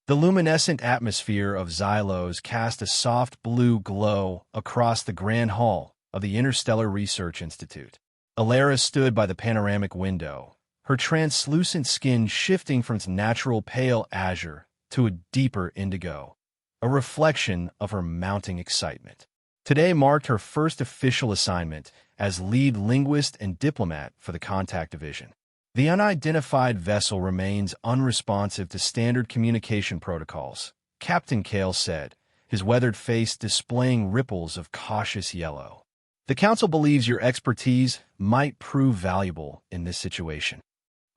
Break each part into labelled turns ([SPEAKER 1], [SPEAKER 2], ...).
[SPEAKER 1] The luminescent atmosphere of Xylos cast a soft blue glow across the Grand Hall of the Interstellar Research Institute. Alara stood by the panoramic window, her translucent skin shifting from its natural pale azure to a deeper indigo, a reflection of her mounting excitement. Today marked her first official assignment as lead linguist and diplomat for the Contact Division. The unidentified vessel remains unresponsive to standard communication protocols, Captain Kale said, his weathered face displaying ripples of cautious yellow. The Council believes your expertise might prove valuable in this situation.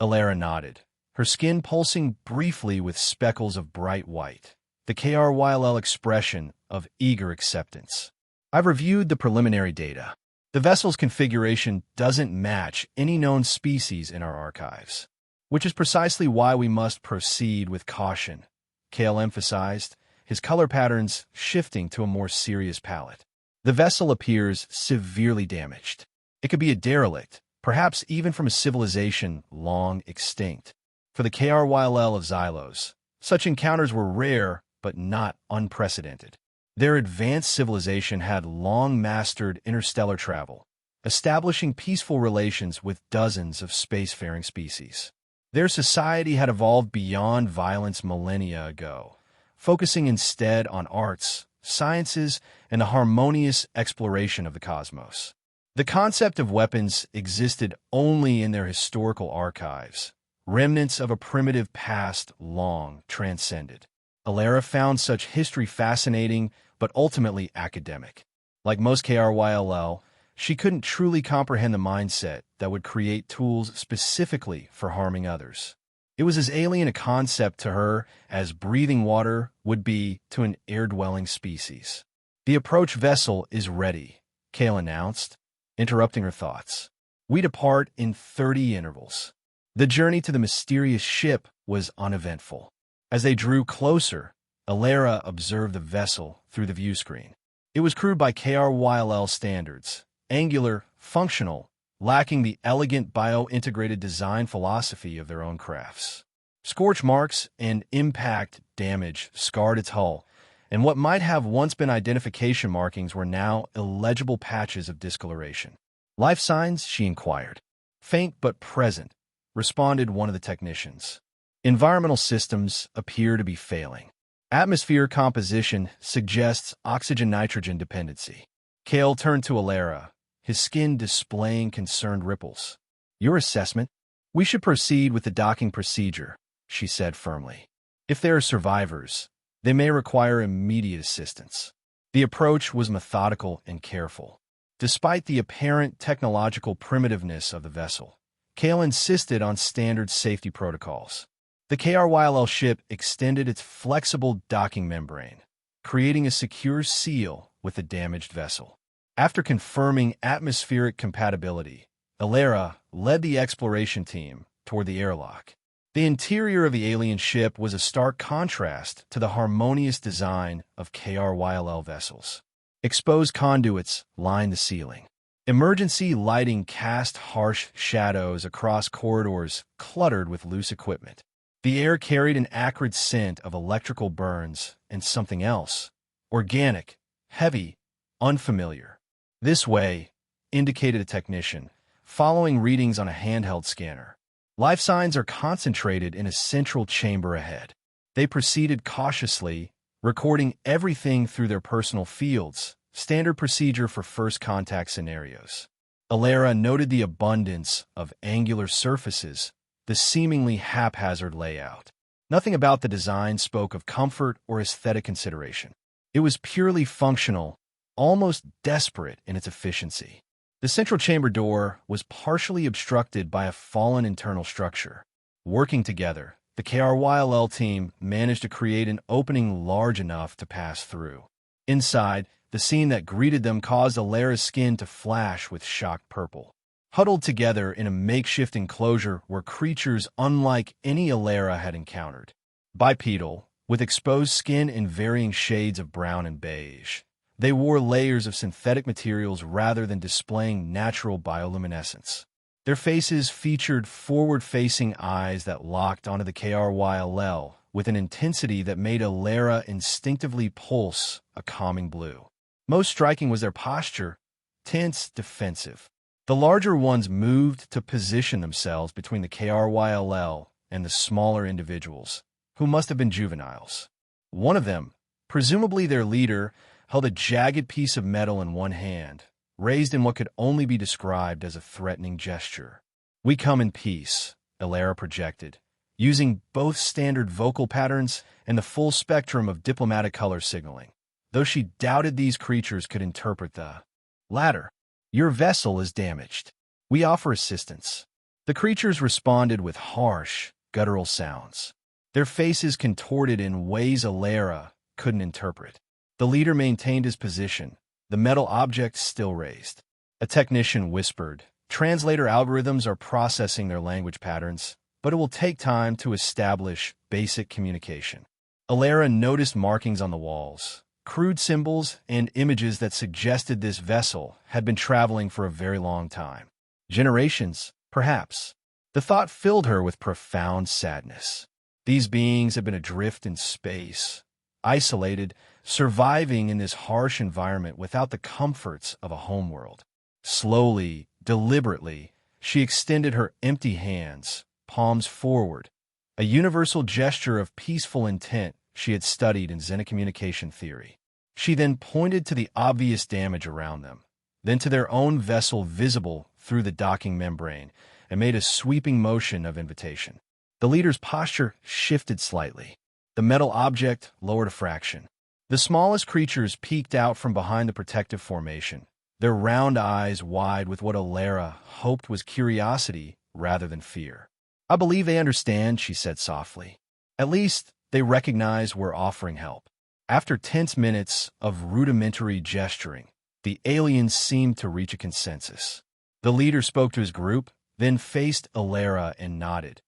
[SPEAKER 1] Alara nodded, her skin pulsing briefly with speckles of bright white, the KRYLL expression of eager acceptance. I've reviewed the preliminary data. The vessel's configuration doesn't match any known species in our archives, which is precisely why we must proceed with caution, Kale emphasized, his color patterns shifting to a more serious palette. The vessel appears severely damaged. It could be a derelict, perhaps even from a civilization long extinct. For the KRYLL of Xylos, such encounters were rare but not unprecedented. Their advanced civilization had long mastered interstellar travel, establishing peaceful relations with dozens of spacefaring species. Their society had evolved beyond violence millennia ago, focusing instead on arts, sciences, and a harmonious exploration of the cosmos. The concept of weapons existed only in their historical archives, remnants of a primitive past long transcended. Alara found such history fascinating but ultimately academic. Like most KRYLL, she couldn't truly comprehend the mindset that would create tools specifically for harming others. It was as alien a concept to her as breathing water would be to an air-dwelling species. The approach vessel is ready, Kale announced, interrupting her thoughts. We depart in 30 intervals. The journey to the mysterious ship was uneventful. As they drew closer, Alara observed the vessel through the view screen. It was crewed by KRYLL standards, angular, functional, lacking the elegant bio-integrated design philosophy of their own crafts. Scorch marks and impact damage scarred its hull, and what might have once been identification markings were now illegible patches of discoloration. Life signs, she inquired. Faint but present, responded one of the technicians. Environmental systems appear to be failing. Atmosphere composition suggests oxygen-nitrogen dependency. Kale turned to Alara, his skin displaying concerned ripples. Your assessment? We should proceed with the docking procedure, she said firmly. If there are survivors, they may require immediate assistance. The approach was methodical and careful. Despite the apparent technological primitiveness of the vessel, Kale insisted on standard safety protocols. The KRYLL ship extended its flexible docking membrane, creating a secure seal with the damaged vessel. After confirming atmospheric compatibility, Alara led the exploration team toward the airlock. The interior of the alien ship was a stark contrast to the harmonious design of KRYLL vessels. Exposed conduits lined the ceiling. Emergency lighting cast harsh shadows across corridors cluttered with loose equipment. The air carried an acrid scent of electrical burns and something else, organic, heavy, unfamiliar. This way, indicated a technician, following readings on a handheld scanner. Life signs are concentrated in a central chamber ahead. They proceeded cautiously, recording everything through their personal fields, standard procedure for first contact scenarios. Alara noted the abundance of angular surfaces, the seemingly haphazard layout. Nothing about the design spoke of comfort or aesthetic consideration. It was purely functional, almost desperate in its efficiency. The central chamber door was partially obstructed by a fallen internal structure. Working together, the KRYLL team managed to create an opening large enough to pass through. Inside, the scene that greeted them caused Alara's skin to flash with shocked purple. Huddled together in a makeshift enclosure were creatures unlike any Alara had encountered. Bipedal, with exposed skin in varying shades of brown and beige. They wore layers of synthetic materials rather than displaying natural bioluminescence. Their faces featured forward-facing eyes that locked onto the KRYLL, with an intensity that made Alara instinctively pulse a calming blue. Most striking was their posture, tense, defensive. The larger ones moved to position themselves between the KRYLL and the smaller individuals, who must have been juveniles. One of them, presumably their leader, held a jagged piece of metal in one hand, raised in what could only be described as a threatening gesture. "We come in peace," Alara projected, using both standard vocal patterns and the full spectrum of diplomatic color signaling, though she doubted these creatures could interpret the latter. "Your vessel is damaged. We offer assistance." The creatures responded with harsh, guttural sounds, their faces contorted in ways Alara couldn't interpret. The leader maintained his position, the metal object still raised. A technician whispered, "Translator algorithms are processing their language patterns, but it will take time to establish basic communication." Alara noticed markings on the walls, crude symbols and images that suggested this vessel had been traveling for a very long time. Generations, perhaps. The thought filled her with profound sadness. These beings had been adrift in space, isolated, surviving in this harsh environment without the comforts of a homeworld. Slowly, deliberately, she extended her empty hands, palms forward, a universal gesture of peaceful intent she had studied in xenocommunication theory. She then pointed to the obvious damage around them, then to their own vessel visible through the docking membrane, and made a sweeping motion of invitation. The leader's posture shifted slightly. The metal object lowered a fraction. The smallest creatures peeked out from behind the protective formation, their round eyes wide with what Alara hoped was curiosity rather than fear. "I believe they understand," she said softly. "At least, they recognize we're offering help." After tense minutes of rudimentary gesturing, the aliens seemed to reach a consensus. The leader spoke to his group, then faced Alara and nodded,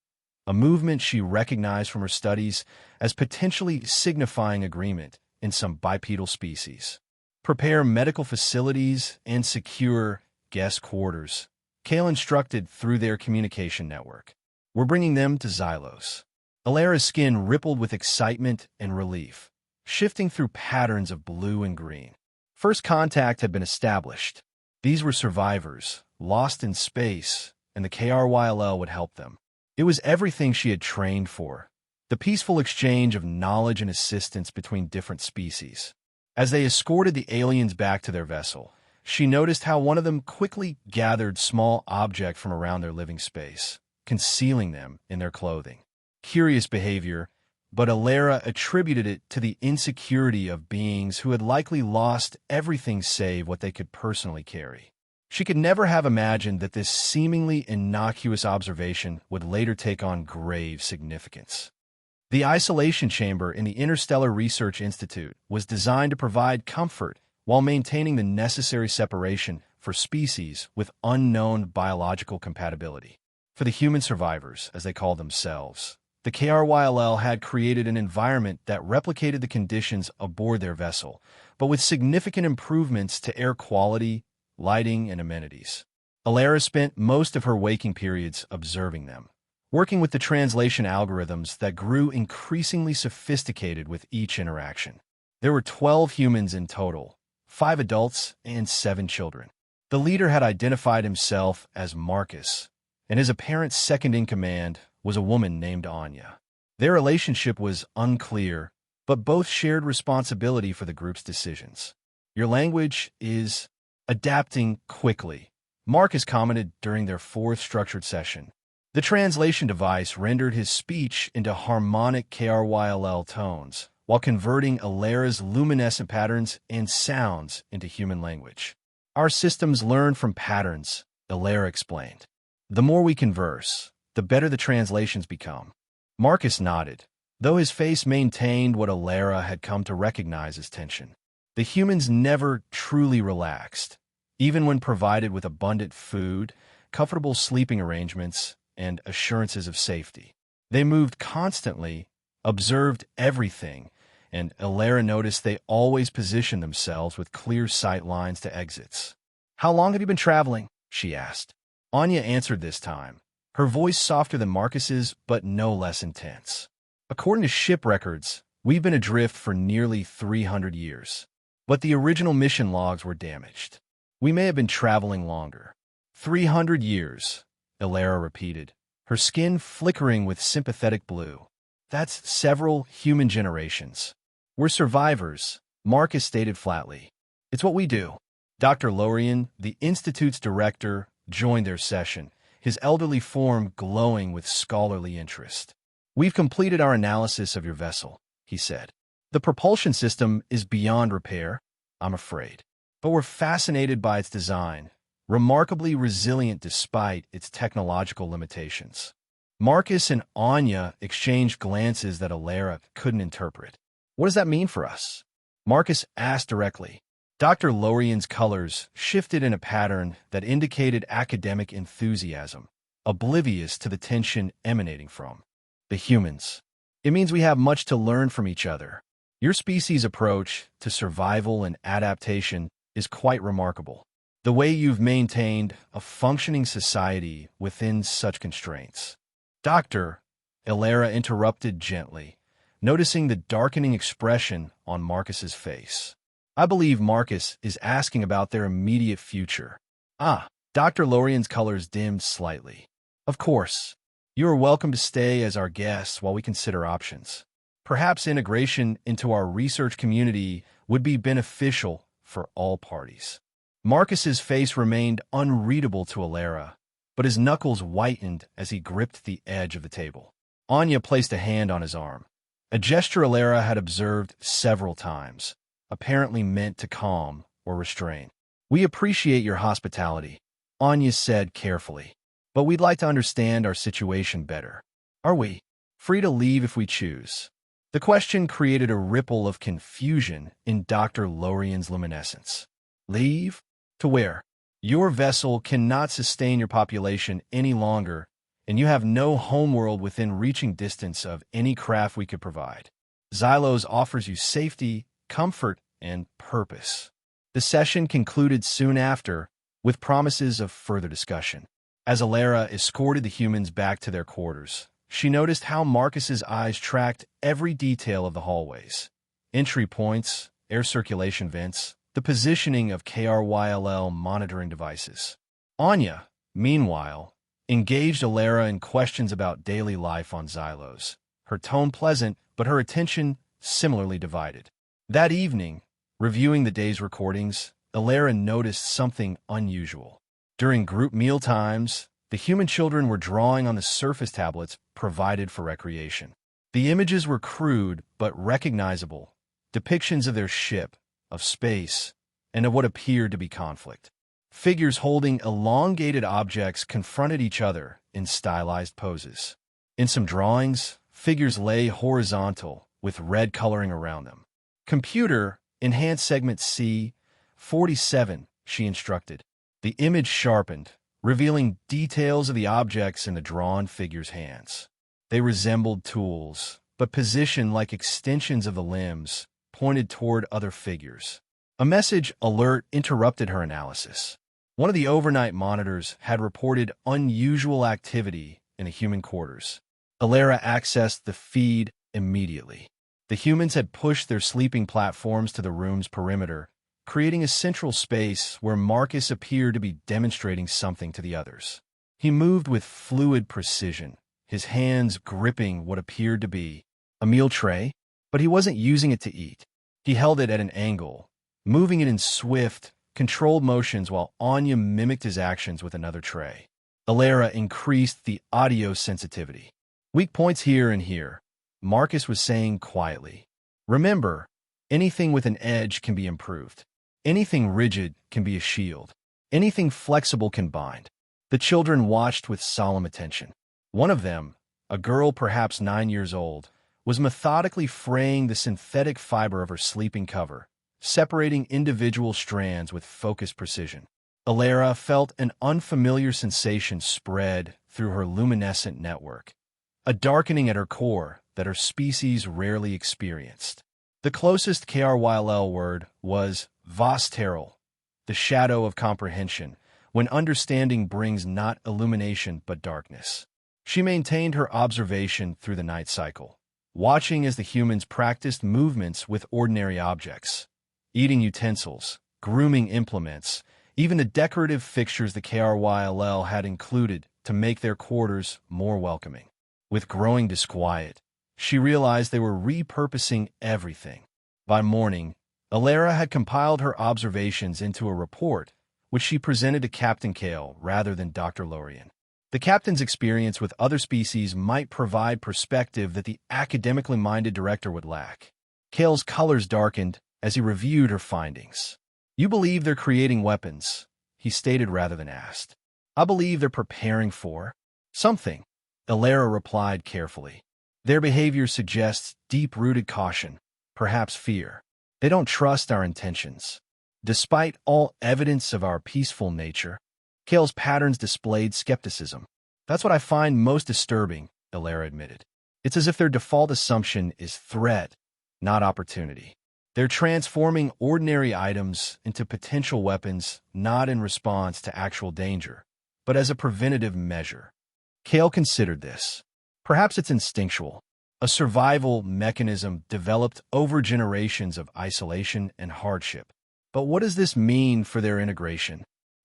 [SPEAKER 1] a movement she recognized from her studies as potentially signifying agreement in some bipedal species. "Prepare medical facilities and secure guest quarters," Kale instructed through their communication network. "We're bringing them to Xylos." Alara's skin rippled with excitement and relief, shifting through patterns of blue and green. First contact had been established. These were survivors, lost in space, and the KRYLL would help them. It was everything she had trained for, the peaceful exchange of knowledge and assistance between different species. As they escorted the aliens back to their vessel, she noticed how one of them quickly gathered small object from around their living space, concealing them in their clothing. Curious behavior, but Alara attributed it to the insecurity of beings who had likely lost everything save what they could personally carry. She could never have imagined that this seemingly innocuous observation would later take on grave significance. The isolation chamber in the Interstellar Research Institute was designed to provide comfort while maintaining the necessary separation for species with unknown biological compatibility. For the human survivors, as they called themselves, the KRYLL had created an environment that replicated the conditions aboard their vessel, but with significant improvements to air quality, lighting, and amenities. Alara spent most of her waking periods observing them, working with the translation algorithms that grew increasingly sophisticated with each interaction. There were 12 humans in total, 5 adults and 7 children. The leader had identified himself as Marcus, and his apparent second-in-command was a woman named Anya. Their relationship was unclear, but both shared responsibility for the group's decisions. "Your language is adapting quickly," Marcus commented during their 4th structured session. The translation device rendered his speech into harmonic KRYLL tones, while converting Alara's luminescent patterns and sounds into human language. "Our systems learn from patterns," Alara explained. "The more we converse, the better the translations become." Marcus nodded, though his face maintained what Alara had come to recognize as tension. The humans never truly relaxed, even when provided with abundant food, comfortable sleeping arrangements, and assurances of safety. They moved constantly, observed everything, and Alara noticed they always positioned themselves with clear sight lines to exits. "How long have you been traveling?" she asked. Anya answered this time, her voice softer than Marcus's, but no less intense. According to ship records, we've been adrift for nearly 300 years. But the original mission logs were damaged. We may have been traveling longer. 300 years, Ilara repeated, her skin flickering with sympathetic blue. That's several human generations. We're survivors, Marcus stated flatly. It's what we do. Dr. Lorian, the Institute's director, joined their session, his elderly form glowing with scholarly interest. We've completed our analysis of your vessel, he said. The propulsion system is beyond repair, I'm afraid. But we're fascinated by its design, remarkably resilient despite its technological limitations. Marcus and Anya exchanged glances that Ilara couldn't interpret. What does that mean for us? Marcus asked directly. Dr. Lorian's colors shifted in a pattern that indicated academic enthusiasm, oblivious to the tension emanating from the humans. It means we have much to learn from each other. Your species' approach to survival and adaptation is quite remarkable. The way you've maintained a functioning society within such constraints. Doctor, Ilara interrupted gently, noticing the darkening expression on Marcus's face. I believe Marcus is asking about their immediate future. Dr. Lorian's colors dimmed slightly. Of course. You are welcome to stay as our guests while we consider options. Perhaps integration into our research community would be beneficial for all parties. Marcus's face remained unreadable to Ilara, but his knuckles whitened as he gripped the edge of the table. Anya placed a hand on his arm, a gesture Ilara had observed several times, apparently meant to calm or restrain. We appreciate your hospitality, Anya said carefully, but we'd like to understand our situation better. Are we free to leave if we choose? The question created a ripple of confusion in Dr. Lorian's luminescence. Leave? To where? Your vessel cannot sustain your population any longer, and you have no homeworld within reaching distance of any craft we could provide. Xylos offers you safety, comfort, and purpose. The session concluded soon after, with promises of further discussion. As Ilara escorted the humans back to their quarters, she noticed how Marcus's eyes tracked every detail of the hallways. Entry points, air circulation vents, the positioning of KRYLL monitoring devices. Anya, meanwhile, engaged Ilara in questions about daily life on Xylos, her tone pleasant, but her attention similarly divided. That evening, reviewing the day's recordings, Ilara noticed something unusual. During group meal times, the human children were drawing on the surface tablets provided for recreation. The images were crude but recognizable, depictions of their ship, of space, and of what appeared to be conflict. Figures holding elongated objects confronted each other in stylized poses. In some drawings, figures lay horizontal, with red coloring around them. Computer, enhance segment C47, she instructed. The image sharpened, revealing details of the objects in the drawn figure's hands. They resembled tools, but positioned like extensions of the limbs, pointed toward other figures. A message alert interrupted her analysis. One of the overnight monitors had reported unusual activity in the human quarters. Ilara accessed the feed immediately. The humans had pushed their sleeping platforms to the room's perimeter, creating a central space where Marcus appeared to be demonstrating something to the others. He moved with fluid precision, his hands gripping what appeared to be a meal tray, but he wasn't using it to eat. He held it at an angle, moving it in swift, controlled motions while Anya mimicked his actions with another tray. Ilara increased the audio sensitivity. Weak points here and here, Marcus was saying quietly. Remember, anything with an edge can be improved. Anything rigid can be a shield. Anything flexible can bind. The children watched with solemn attention. One of them, a girl perhaps 9 years old, was methodically fraying the synthetic fiber of her sleeping cover, separating individual strands with focused precision. Ilara felt an unfamiliar sensation spread through her luminescent network, a darkening at her core that her species rarely experienced. The closest KRYLL word was Vosteral, the shadow of comprehension, when understanding brings not illumination but darkness. She maintained her observation through the night cycle, watching as the humans practiced movements with ordinary objects, eating utensils, grooming implements, even the decorative fixtures the KRYLL had included to make their quarters more welcoming. With growing disquiet, she realized they were repurposing everything. By morning, Alara had compiled her observations into a report, which she presented to Captain Kale rather than Dr. Lorien. The captain's experience with other species might provide perspective that the academically minded director would lack. Kale's colors darkened as he reviewed her findings. "You believe they're creating weapons," he stated rather than asked. "I believe they're preparing for something," Alara replied carefully. "Their behavior suggests deep-rooted caution, perhaps fear. They don't trust our intentions. Despite all evidence of our peaceful nature, Kale's patterns displayed skepticism. That's what I find most disturbing," Alara admitted. "It's as if their default assumption is threat, not opportunity. They're transforming ordinary items into potential weapons, not in response to actual danger, but as a preventative measure." Kale considered this. Perhaps it's instinctual, a survival mechanism developed over generations of isolation and hardship. But what does this mean for their integration?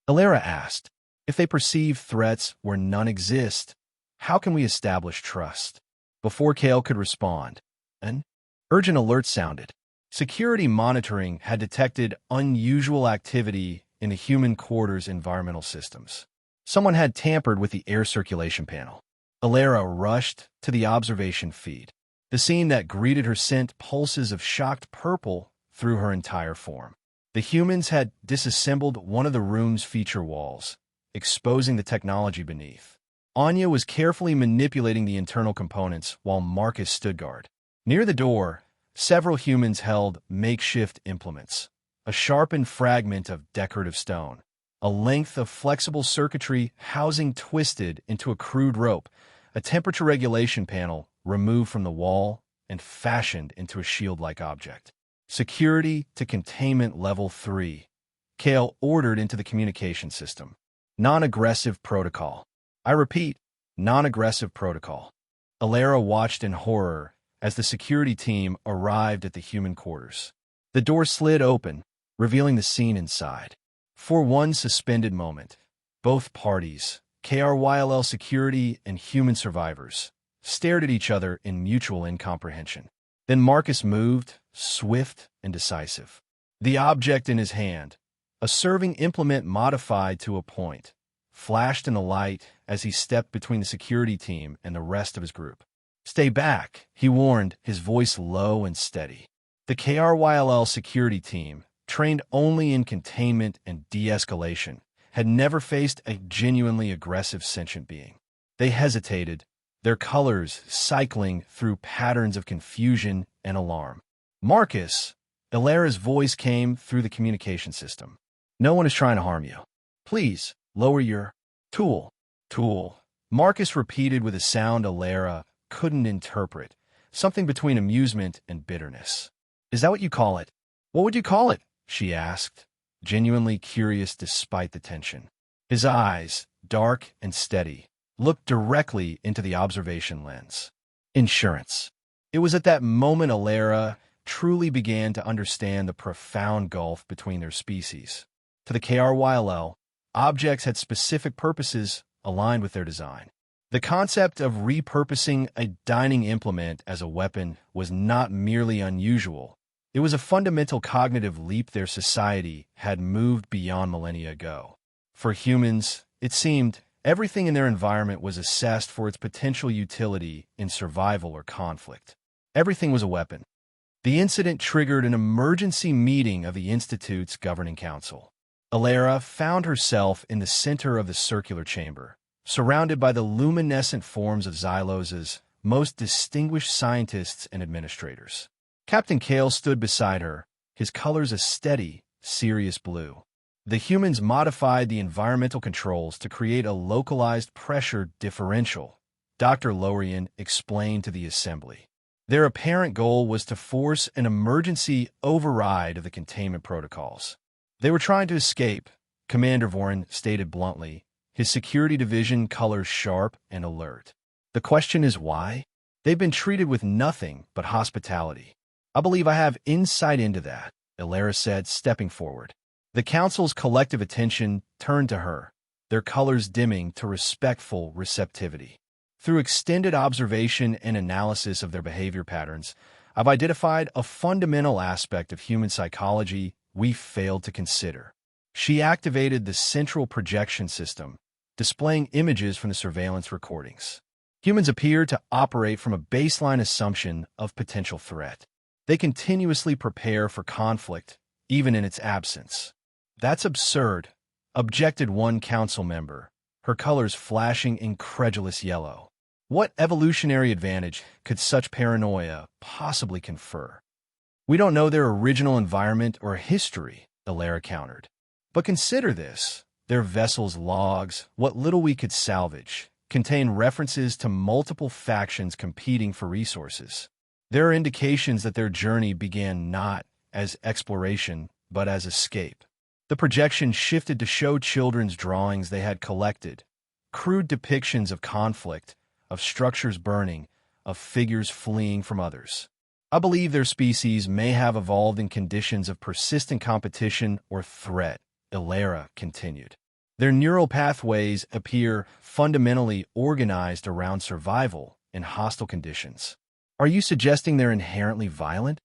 [SPEAKER 1] Alara asked. If they perceive threats where none exist, how can we establish trust? Before Kale could respond, an urgent alert sounded. Security monitoring had detected unusual activity in the human quarters' environmental systems. Someone had tampered with the air circulation panel. Alara rushed to the observation feed. The scene that greeted her sent pulses of shocked purple through her entire form. The humans had disassembled one of the room's feature walls, exposing the technology beneath. Anya was carefully manipulating the internal components while Marcus stood guard. Near the door, several humans held makeshift implements, a sharpened fragment of decorative stone, a length of flexible circuitry housing twisted into a crude rope, a temperature regulation panel removed from the wall and fashioned into a shield-like object. Security to containment level 3. Kale ordered into the communication system. Non-aggressive protocol. I repeat, non-aggressive protocol. Alara watched in horror as the security team arrived at the human quarters. The door slid open, revealing the scene inside. For one suspended moment, both parties, KRYLL security and human survivors, stared at each other in mutual incomprehension. Then Marcus moved, swift and decisive. The object in his hand, a serving implement modified to a point, flashed in the light as he stepped between the security team and the rest of his group. "Stay back," he warned, his voice low and steady. The KRYLL security team, trained only in containment and de-escalation, had never faced a genuinely aggressive sentient being. They hesitated, their colors cycling through patterns of confusion and alarm. "Marcus," Alara's voice came through the communication system. "No one is trying to harm you. Please, lower your tool." Tool. Marcus repeated with a sound Alara couldn't interpret, something between amusement and bitterness. "Is that what you call it?" "What would you call it?" she asked, genuinely curious despite the tension. His eyes, dark and steady, looked directly into the observation lens. "Insurance." It was at that moment Alara truly began to understand the profound gulf between their species. To the KRYLL, objects had specific purposes aligned with their design. The concept of repurposing a dining implement as a weapon was not merely unusual. It was a fundamental cognitive leap their society had moved beyond millennia ago. For humans, it seemed, everything in their environment was assessed for its potential utility in survival or conflict. Everything was a weapon. The incident triggered an emergency meeting of the Institute's governing council. Alara found herself in the center of the circular chamber, surrounded by the luminescent forms of Xylos's most distinguished scientists and administrators. Captain Kale stood beside her, his colors a steady, serious blue. The humans modified the environmental controls to create a localized pressure differential, Dr. Lorien explained to the assembly. Their apparent goal was to force an emergency override of the containment protocols. They were trying to escape, Commander Vorin stated bluntly, his security division colors sharp and alert. "The question is why?" They've been treated with nothing but hospitality. I believe I have insight into that, Elara said, stepping forward. The council's collective attention turned to her, their colors dimming to respectful receptivity. Through extended observation and analysis of their behavior patterns, I've identified a fundamental aspect of human psychology we failed to consider. She activated the central projection system, displaying images from the surveillance recordings. Humans appear to operate from a baseline assumption of potential threat. They continuously prepare for conflict, even in its absence. That's absurd, objected one council member, her colors flashing incredulous yellow. What evolutionary advantage could such paranoia possibly confer? We don't know their original environment or history, Elara countered. But consider this. Their vessels' logs, what little we could salvage, contain references to multiple factions competing for resources. There are indications that their journey began not as exploration, but as escape. The projection shifted to show children's drawings they had collected, crude depictions of conflict, of structures burning, of figures fleeing from others. I believe their species may have evolved in conditions of persistent competition or threat, Elara continued. Their neural pathways appear fundamentally organized around survival in hostile conditions. Are you suggesting they're inherently violent?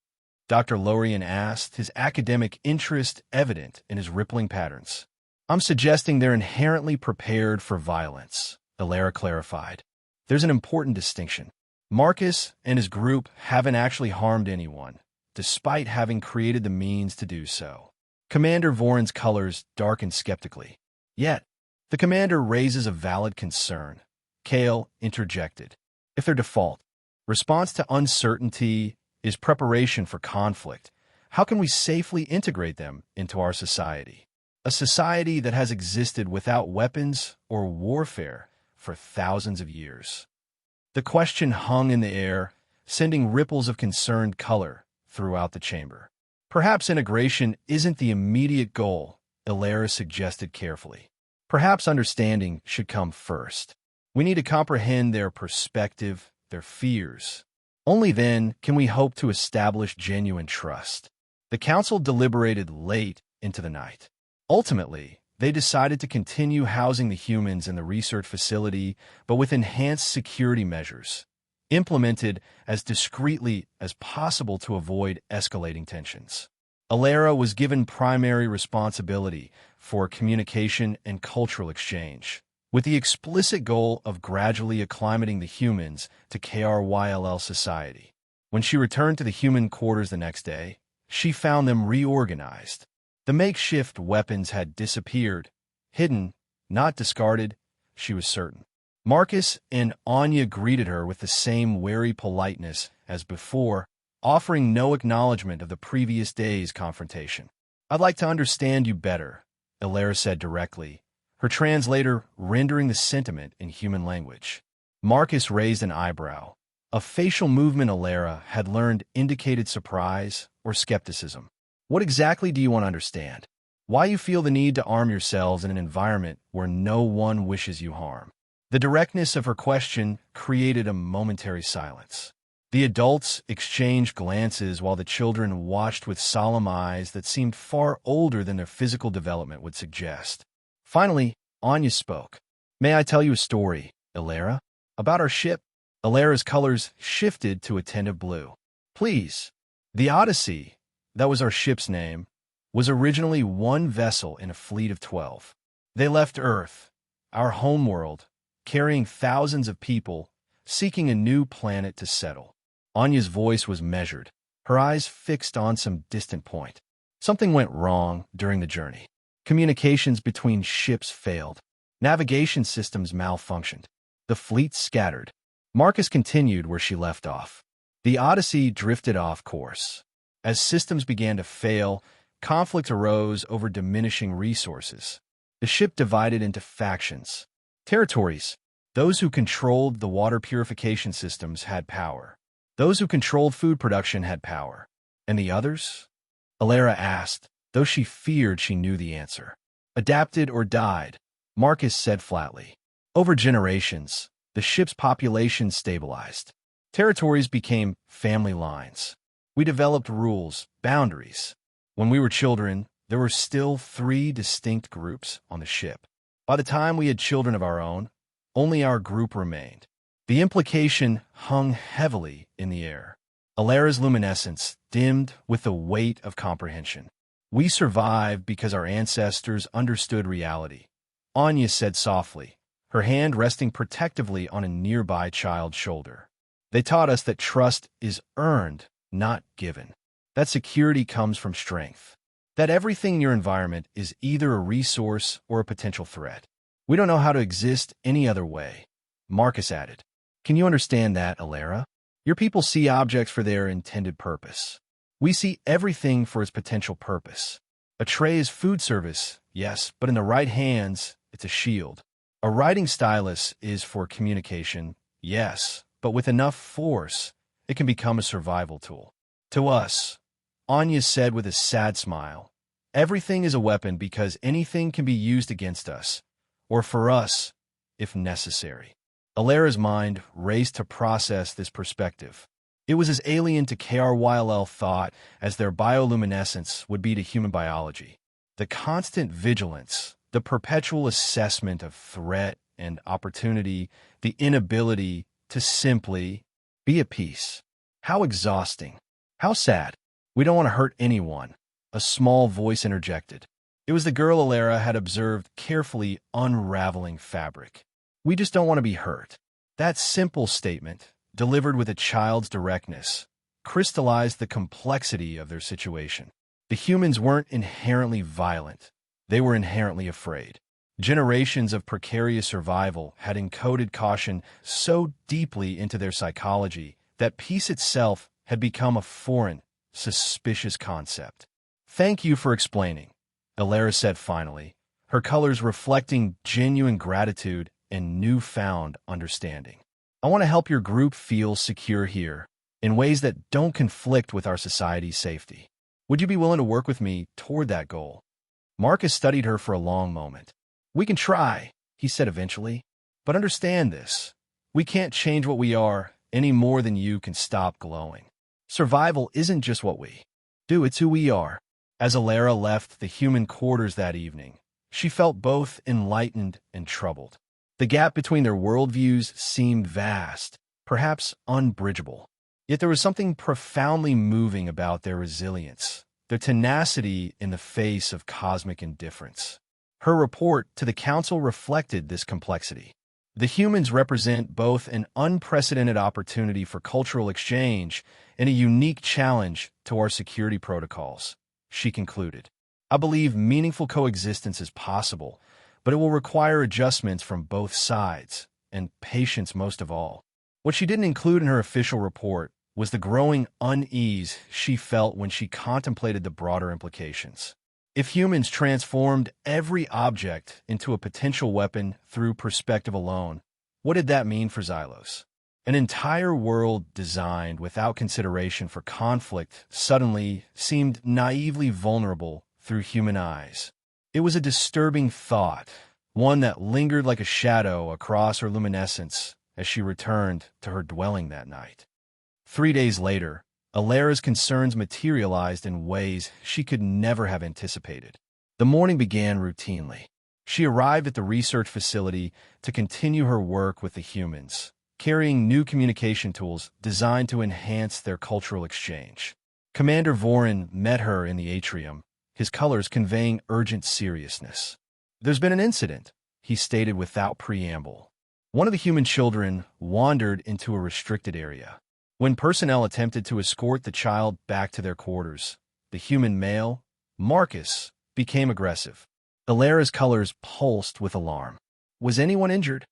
[SPEAKER 1] Dr. Lorian asked, his academic interest evident in his rippling patterns. I'm suggesting they're inherently prepared for violence, Elara clarified. There's an important distinction. Marcus and his group haven't actually harmed anyone, despite having created the means to do so. Commander Voron's colors darkened skeptically. Yet, the commander raises a valid concern. Kale interjected. If their default response to uncertainty is preparation for conflict, how can we safely integrate them into our society? A society that has existed without weapons or warfare for thousands of years. The question hung in the air, sending ripples of concerned color throughout the chamber. Perhaps integration isn't the immediate goal, Elara suggested carefully. Perhaps understanding should come first. We need to comprehend their perspective, their fears. Only then can we hope to establish genuine trust. The council deliberated late into the night. Ultimately, they decided to continue housing the humans in the research facility, but with enhanced security measures, implemented as discreetly as possible to avoid escalating tensions. Elara was given primary responsibility for communication and cultural exchange, with the explicit goal of gradually acclimating the humans to KRYLL society. When she returned to the human quarters the next day, she found them reorganized. The makeshift weapons had disappeared, hidden, not discarded, she was certain. Marcus and Anya greeted her with the same wary politeness as before, offering no acknowledgement of the previous day's confrontation. I'd like to understand you better, Elara said directly, her translator rendering the sentiment in human language. Marcus raised an eyebrow. A facial movement Elara had learned indicated surprise or skepticism. What exactly do you want to understand? Why you feel the need to arm yourselves in an environment where no one wishes you harm? The directness of her question created a momentary silence. The adults exchanged glances while the children watched with solemn eyes that seemed far older than their physical development would suggest. Finally, Anya spoke. May I tell you a story, Elara? About our ship? Elara's colors shifted to attentive blue. Please. The Odyssey, that was our ship's name, was originally one vessel in a fleet of 12. They left Earth, our homeworld, carrying thousands of people, seeking a new planet to settle. Anya's voice was measured, her eyes fixed on some distant point. Something went wrong during the journey. Communications between ships failed. Navigation systems malfunctioned. The fleet scattered. Marcus continued where she left off. The Odyssey drifted off course. As systems began to fail, conflict arose over diminishing resources. The ship divided into factions. Territories. Those who controlled the water purification systems had power. Those who controlled food production had power. And the others? Elara asked, though she feared she knew the answer. Adapted or died, Marcus said flatly. Over generations, the ship's population stabilized. Territories became family lines. We developed rules, boundaries. When we were children, there were still 3 distinct groups on the ship. By the time we had children of our own, only our group remained. The implication hung heavily in the air. Alara's luminescence dimmed with the weight of comprehension. We survived because our ancestors understood reality, Anya said softly, her hand resting protectively on a nearby child's shoulder. They taught us that trust is earned, not given. That security comes from strength. That everything in your environment is either a resource or a potential threat. We don't know how to exist any other way, Marcus added. Can you understand that, Alara? Your people see objects for their intended purpose. We see everything for its potential purpose. A tray is food service, yes, but in the right hands, it's a shield. A writing stylus is for communication, yes, but with enough force, it can become a survival tool. To us, Anya said with a sad smile, everything is a weapon because anything can be used against us, or for us, if necessary. Alara's mind raced to process this perspective. It was as alien to KRYLL thought as their bioluminescence would be to human biology. The constant vigilance, the perpetual assessment of threat and opportunity, the inability to simply be at peace. How exhausting. How sad. We don't want to hurt anyone, a small voice interjected. It was the girl Alara had observed carefully unraveling fabric. We just don't want to be hurt. That simple statement, delivered with a child's directness, crystallized the complexity of their situation. The humans weren't inherently violent. They were inherently afraid. Generations of precarious survival had encoded caution so deeply into their psychology that peace itself had become a foreign, suspicious concept. Thank you for explaining, Alara said finally, her colors reflecting genuine gratitude and newfound understanding. I want to help your group feel secure here, in ways that don't conflict with our society's safety. Would you be willing to work with me toward that goal? Marcus studied her for a long moment. We can try, he said eventually, but understand this. We can't change what we are any more than you can stop glowing. Survival isn't just what we do, it's who we are. As Alara left the human quarters that evening, she felt both enlightened and troubled. The gap between their worldviews seemed vast, perhaps unbridgeable. Yet there was something profoundly moving about their resilience, their tenacity in the face of cosmic indifference. Her report to the council reflected this complexity. The humans represent both an unprecedented opportunity for cultural exchange and a unique challenge to our security protocols, she concluded. I believe meaningful coexistence is possible, but it will require adjustments from both sides, and patience most of all. What she didn't include in her official report was the growing unease she felt when she contemplated the broader implications. If humans transformed every object into a potential weapon through perspective alone, what did that mean for Xylos? An entire world designed without consideration for conflict suddenly seemed naively vulnerable through human eyes. It was a disturbing thought, one that lingered like a shadow across her luminescence as she returned to her dwelling that night. 3 days later, Alara's concerns materialized in ways she could never have anticipated. The morning began routinely. She arrived at the research facility to continue her work with the humans, carrying new communication tools designed to enhance their cultural exchange. Commander Vorin met her in the atrium, his colors conveying urgent seriousness. There's been an incident, he stated without preamble. One of the human children wandered into a restricted area. When personnel attempted to escort the child back to their quarters, the human male, Marcus, became aggressive. Alara's colors pulsed with alarm. Was anyone injured?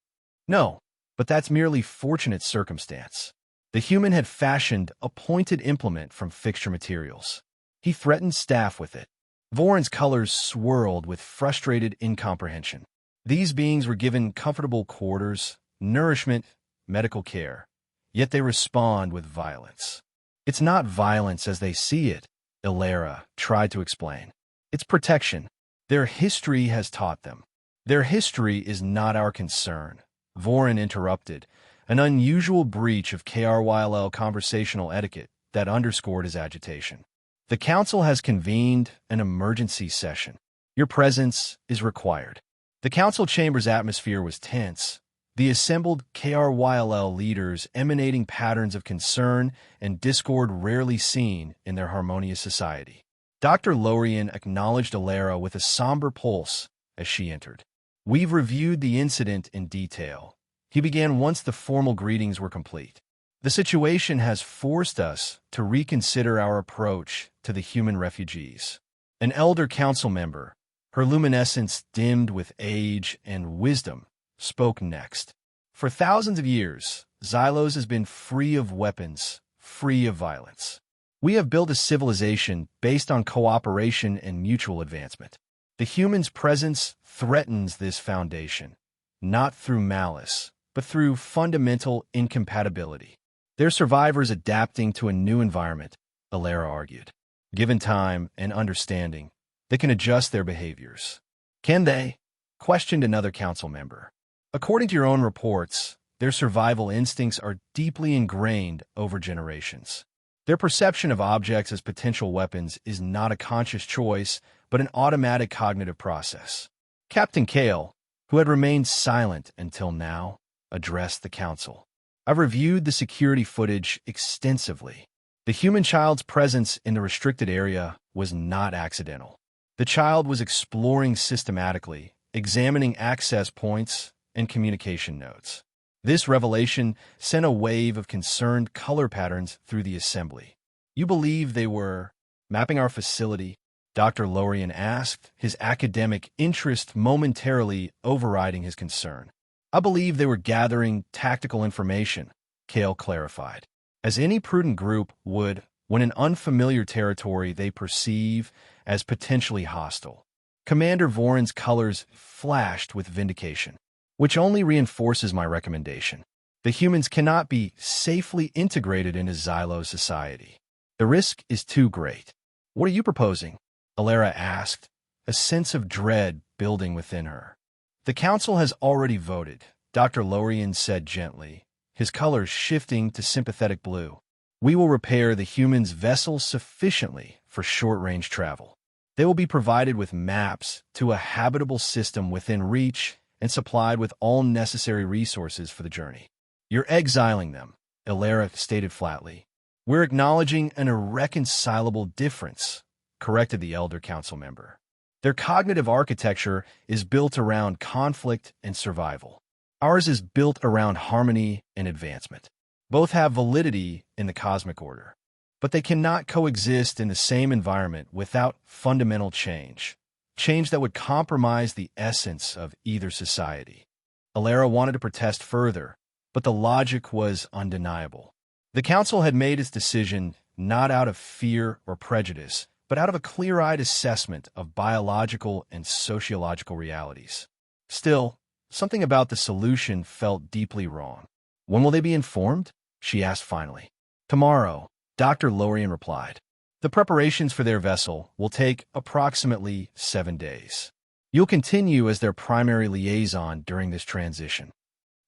[SPEAKER 1] No, but that's merely fortunate circumstance. The human had fashioned a pointed implement from fixture materials. He threatened staff with it. Vorin's colors swirled with frustrated incomprehension. These beings were given comfortable quarters, nourishment, medical care. Yet they respond with violence. It's not violence as they see it, Alara tried to explain. It's protection. Their history has taught them. Their history is not our concern, Vorin interrupted, an unusual breach of KRYLL conversational etiquette that underscored his agitation. The council has convened an emergency session. Your presence is required. The council chamber's atmosphere was tense, the assembled KRYLL leaders emanating patterns of concern and discord rarely seen in their harmonious society. Dr. Lorien acknowledged Alara with a somber pulse as she entered. We've reviewed the incident in detail. He began once the formal greetings were complete. The situation has forced us to reconsider our approach to the human refugees. An elder council member, her luminescence dimmed with age and wisdom, spoke next. For thousands of years, Xylos has been free of weapons, free of violence. We have built a civilization based on cooperation and mutual advancement. The human's presence threatens this foundation, not through malice, but through fundamental incompatibility. They're survivors adapting to a new environment, Alara argued. Given time and understanding, they can adjust their behaviors. Can they? Questioned another council member. According to your own reports, their survival instincts are deeply ingrained over generations. Their perception of objects as potential weapons is not a conscious choice, but an automatic cognitive process. Captain Kale, who had remained silent until now, addressed the council. I've reviewed the security footage extensively. The human child's presence in the restricted area was not accidental. The child was exploring systematically, examining access points and communication nodes. This revelation sent a wave of concerned color patterns through the assembly. You believe they were mapping our facility? Dr. Lorien asked, his academic interest momentarily overriding his concern. I believe they were gathering tactical information, Kale clarified, as any prudent group would when in unfamiliar territory they perceive as potentially hostile. Commander Voron's colors flashed with vindication, which only reinforces my recommendation. The humans cannot be safely integrated into Xylos society. The risk is too great. What are you proposing? Alara asked, a sense of dread building within her. The council has already voted, Dr. Lorien said gently, his colors shifting to sympathetic blue. We will repair the humans' vessel sufficiently for short-range travel. They will be provided with maps to a habitable system within reach and supplied with all necessary resources for the journey. You're exiling them, Alara stated flatly. We're acknowledging an irreconcilable difference, corrected the elder council member. Their cognitive architecture is built around conflict and survival. Ours is built around harmony and advancement. Both have validity in the cosmic order, but they cannot coexist in the same environment without fundamental change that would compromise the essence of either society. Alara wanted to protest further, but the logic was undeniable. The council had made its decision not out of fear or prejudice, but out of a clear-eyed assessment of biological and sociological realities. Still, something about the solution felt deeply wrong. When will they be informed? She asked finally. Tomorrow, Dr. Lorien replied. The preparations for their vessel will take approximately 7 days. You'll continue as their primary liaison during this transition.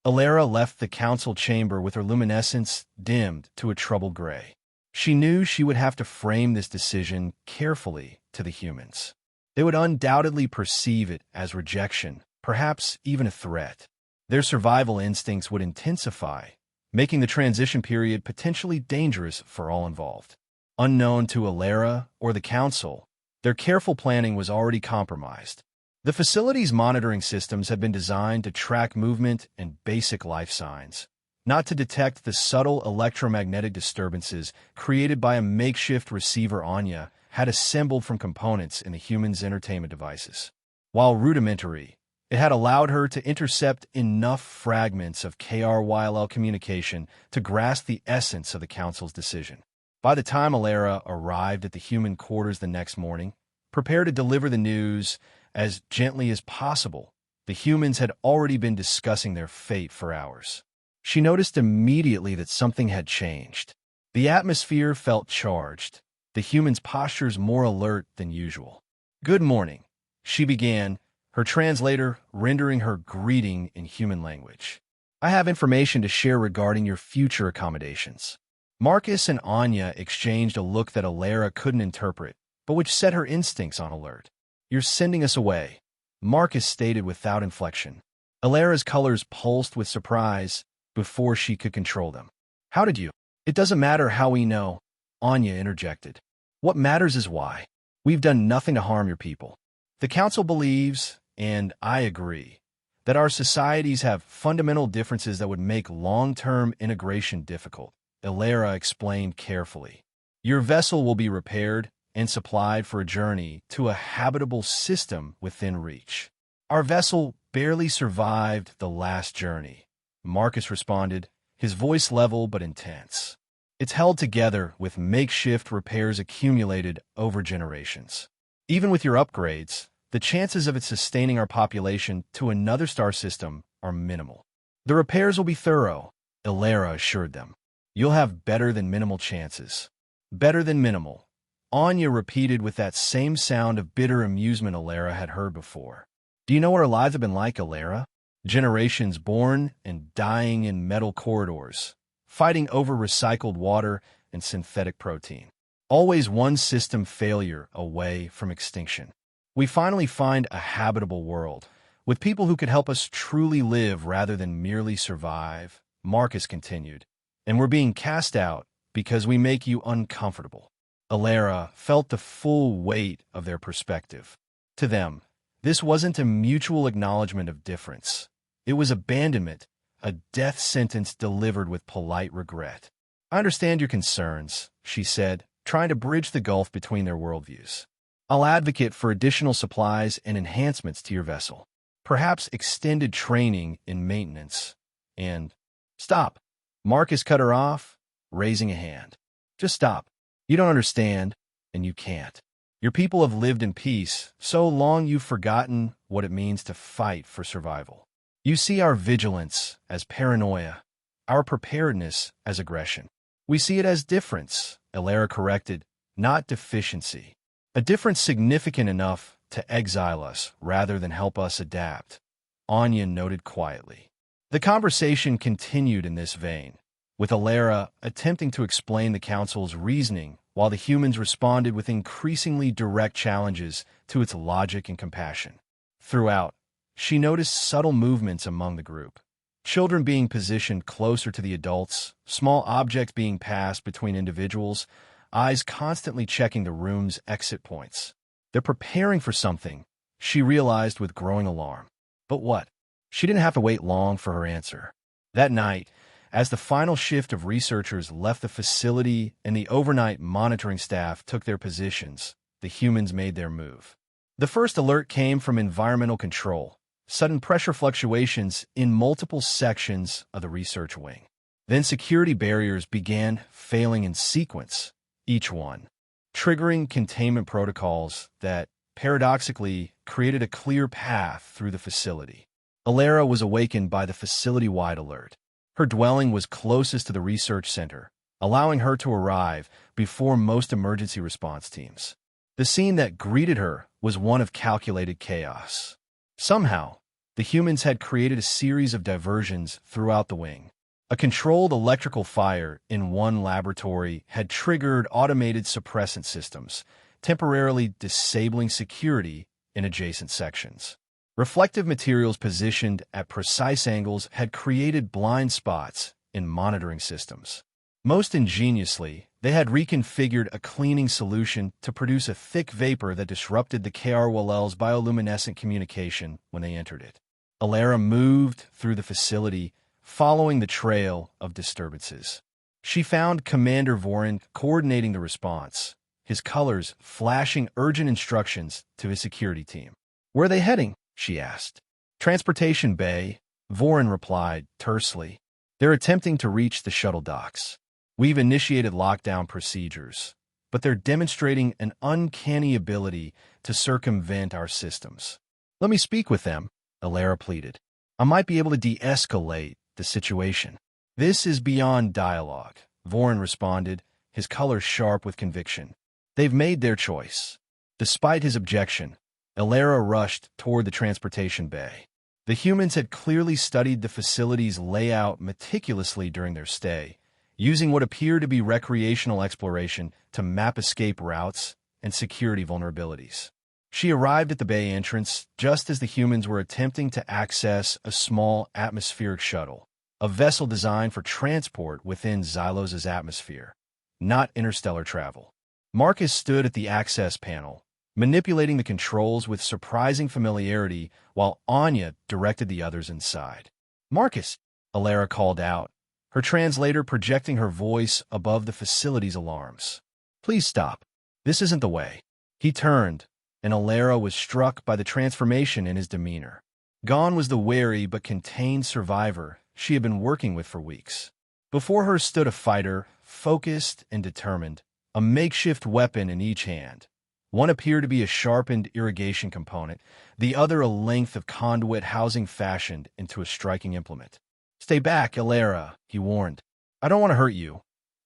[SPEAKER 1] Alara left the council chamber with her luminescence dimmed to a troubled gray. She knew she would have to frame this decision carefully to the humans. They would undoubtedly perceive it as rejection, perhaps even a threat. Their survival instincts would intensify, making the transition period potentially dangerous for all involved. Unknown to Alara or the council, their careful planning was already compromised. The facility's monitoring systems had been designed to track movement and basic life signs, not to detect the subtle electromagnetic disturbances created by a makeshift receiver Anya had assembled from components in the human's entertainment devices. While rudimentary, it had allowed her to intercept enough fragments of KRYLL communication to grasp the essence of the council's decision. By the time Alara arrived at the human quarters the next morning, prepared to deliver the news as gently as possible, the humans had already been discussing their fate for hours. She noticed immediately that something had changed. The atmosphere felt charged, the humans' postures more alert than usual. Good morning, she began, her translator rendering her greeting in human language. I have information to share regarding your future accommodations. Marcus and Anya exchanged a look that Alara couldn't interpret, but which set her instincts on alert. You're sending us away, Marcus stated without inflection. Alara's colors pulsed with surprise before she could control them. How did you? It doesn't matter how we know, Anya interjected. What matters is why. We've done nothing to harm your people. The Council believes, and I agree, that our societies have fundamental differences that would make long-term integration difficult, Alara explained carefully. Your vessel will be repaired and supplied for a journey to a habitable system within reach. Our vessel barely survived the last journey, Marcus responded, his voice level but intense. It's held together with makeshift repairs accumulated over generations. Even with your upgrades, the chances of it sustaining our population to another star system are minimal. The repairs will be thorough, Alara assured them. You'll have better than minimal chances. Better than minimal, Anya repeated with that same sound of bitter amusement Alara had heard before. Do you know what our lives have been like, Alara? Generations born and dying in metal corridors, fighting over recycled water and synthetic protein. Always one system failure away from extinction. We finally find a habitable world, with people who could help us truly live rather than merely survive, Marcus continued. And we're being cast out because we make you uncomfortable. Alara felt the full weight of their perspective. To them, this wasn't a mutual acknowledgement of difference. It was abandonment, a death sentence delivered with polite regret. I understand your concerns, she said, trying to bridge the gulf between their worldviews. I'll advocate for additional supplies and enhancements to your vessel. Perhaps extended training in maintenance. And stop. Marcus cut her off, raising a hand. Just stop. You don't understand, and you can't. Your people have lived in peace so long you've forgotten what it means to fight for survival. You see our vigilance as paranoia, our preparedness as aggression. We see it as difference, Alara corrected, not deficiency. A difference significant enough to exile us rather than help us adapt, Anya noted quietly. The conversation continued in this vein, with Alara attempting to explain the Council's reasoning while the humans responded with increasingly direct challenges to its logic and compassion. Throughout, she noticed subtle movements among the group. Children being positioned closer to the adults, small objects being passed between individuals, eyes constantly checking the room's exit points. They're preparing for something, she realized with growing alarm. But what? She didn't have to wait long for her answer. That night, as the final shift of researchers left the facility and the overnight monitoring staff took their positions, the humans made their move. The first alert came from environmental control, sudden pressure fluctuations in multiple sections of the research wing. Then security barriers began failing in sequence, each one, triggering containment protocols that, paradoxically, created a clear path through the facility. Alara was awakened by the facility-wide alert. Her dwelling was closest to the research center, allowing her to arrive before most emergency response teams. The scene that greeted her was one of calculated chaos. Somehow, the humans had created a series of diversions throughout the wing. A controlled electrical fire in one laboratory had triggered automated suppressant systems, temporarily disabling security in adjacent sections. Reflective materials positioned at precise angles had created blind spots in monitoring systems. Most ingeniously, they had reconfigured a cleaning solution to produce a thick vapor that disrupted the KRWL's bioluminescent communication when they entered it. Alara moved through the facility, following the trail of disturbances. She found Commander Vorin coordinating the response, his colors flashing urgent instructions to his security team. Where are they heading? She asked. Transportation Bay, Vorin replied tersely. They're attempting to reach the shuttle docks. We've initiated lockdown procedures, but they're demonstrating an uncanny ability to circumvent our systems. Let me speak with them, Alara pleaded. I might be able to de-escalate the situation. This is beyond dialogue, Vorin responded, his color sharp with conviction. They've made their choice. Despite his objection, Alara rushed toward the transportation bay. The humans had clearly studied the facility's layout meticulously during their stay, using what appeared to be recreational exploration to map escape routes and security vulnerabilities. She arrived at the bay entrance just as the humans were attempting to access a small atmospheric shuttle, a vessel designed for transport within Xylos' atmosphere, not interstellar travel. Marcus stood at the access panel, manipulating the controls with surprising familiarity while Anya directed the others inside. "Marcus," Alara called out, her translator projecting her voice above the facility's alarms. "Please stop. This isn't the way." He turned, and Alara was struck by the transformation in his demeanor. Gone was the wary but contained survivor she had been working with for weeks. Before her stood a fighter, focused and determined, a makeshift weapon in each hand. One appeared to be a sharpened irrigation component, the other a length of conduit housing fashioned into a striking implement. "Stay back, Alara," he warned. "I don't want to hurt you,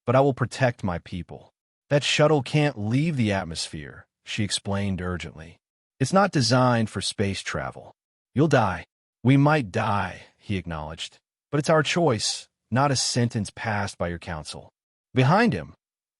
[SPEAKER 1] but I will protect my people." "That shuttle can't leave the atmosphere," she explained urgently. "It's not designed for space travel. You'll die." "We might die," he acknowledged, "but it's our choice, not a sentence passed by your council." Behind him,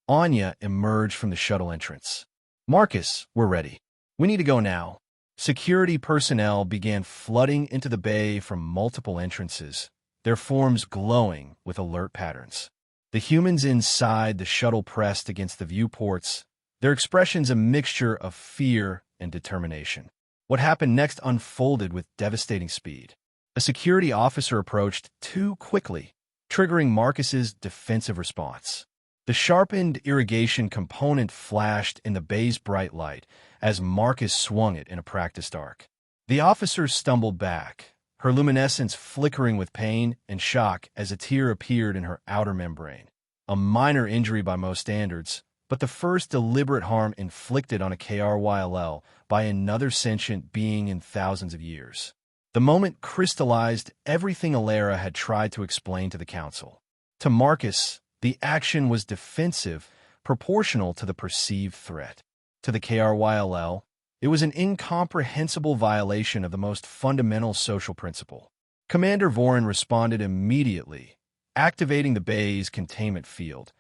[SPEAKER 1] Anya emerged from the shuttle entrance. "Marcus, we're ready. We need to go now." Security personnel began flooding into the bay from multiple entrances, their forms glowing with alert patterns. The humans inside the shuttle pressed against the viewports, their expressions a mixture of fear and determination. What happened next unfolded with devastating speed. A security officer approached too quickly, triggering Marcus's defensive response. The sharpened irrigation component flashed in the bay's bright light as Marcus swung it in a practiced arc. The officer stumbled back, her luminescence flickering with pain and shock as a tear appeared in her outer membrane. A minor injury by most standards, but the first deliberate harm inflicted on a KRYLL by another sentient being in thousands of years. The moment crystallized everything Alara had tried to explain to the council. To Marcus, the action was defensive, proportional to the perceived threat. To the KRYLL, it was an incomprehensible violation of the most fundamental social principle. Commander Vorin responded immediately, activating the bay's containment field,